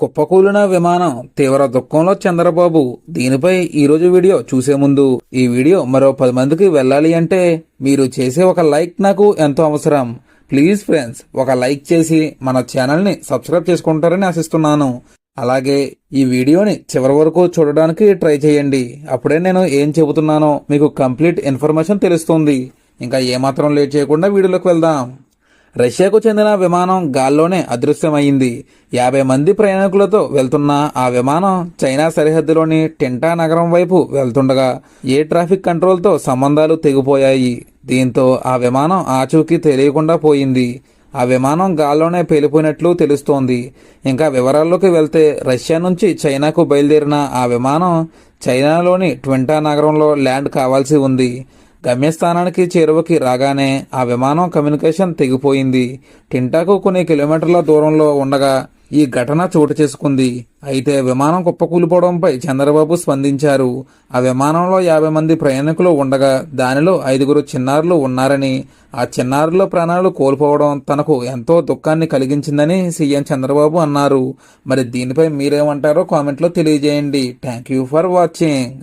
కుప్పకూలిన విమానం తీవ్ర దుఃఖంలో చంద్రబాబు. దీనిపై ఈరోజు వీడియో చూసే ముందు ఈ వీడియో మరో 10 మందికి వెళ్ళాలి అంటే మీరు చేసే ఒక లైక్ నాకు ఎంతో అవసరం. ప్లీజ్ ఫ్రెండ్స్, ఒక లైక్ చేసి మన ఛానల్ని సబ్స్క్రైబ్ చేసుకుంటారని ఆశిస్తున్నాను. అలాగే ఈ వీడియోని చివరి వరకు చూడడానికి ట్రై చేయండి. అప్పుడే నేను ఏం చెబుతున్నానో మీకు కంప్లీట్ ఇన్ఫర్మేషన్ తెలుస్తుంది. ఇంకా ఏమాత్రం లేట్ చేయకుండా వీడియోలోకి వెళ్దాం. రష్యాకు చెందిన విమానం గాల్లోనే అదృశ్యమైంది. 50 మంది ప్రయాణికులతో వెళ్తున్న ఆ విమానం చైనా సరిహద్దులోని టింటా నగరం వైపు వెళ్తుండగా ఎయిర్ ట్రాఫిక్ కంట్రోల్తో సంబంధాలు తెగిపోయాయి. దీంతో ఆ విమానం ఆచూకీ తెలియకుండా పోయింది. ఆ విమానం గాల్లోనే పేలిపోయినట్లు తెలుస్తోంది. ఇంకా వివరాల్లోకి వెళ్తే రష్యా నుంచి చైనాకు బయలుదేరిన ఆ విమానం చైనాలోని ట్వింటా నగరంలో ల్యాండ్ కావాల్సి ఉంది. గమ్యస్థానానికి చేరువకి రాగానే ఆ విమానం కమ్యూనికేషన్ తెగిపోయింది. టింటాకు కొన్ని కిలోమీటర్ల దూరంలో ఉండగా ఈ ఘటన చోటు చేసుకుంది. అయితే విమానం కుప్పకూలిపోవడంపై చంద్రబాబు స్పందించారు. ఆ విమానంలో 50 మంది ప్రయాణికులు ఉండగా దానిలో 5 చిన్నారులు ఉన్నారని, ఆ చిన్నారుల ప్రాణాలు కోల్పోవడం తనకు ఎంతో దుఃఖాన్ని కలిగించిందని సీఎం చంద్రబాబు అన్నారు. మరి దీనిపై మీరేమంటారో కామెంట్లో తెలియజేయండి. Thank you for watching.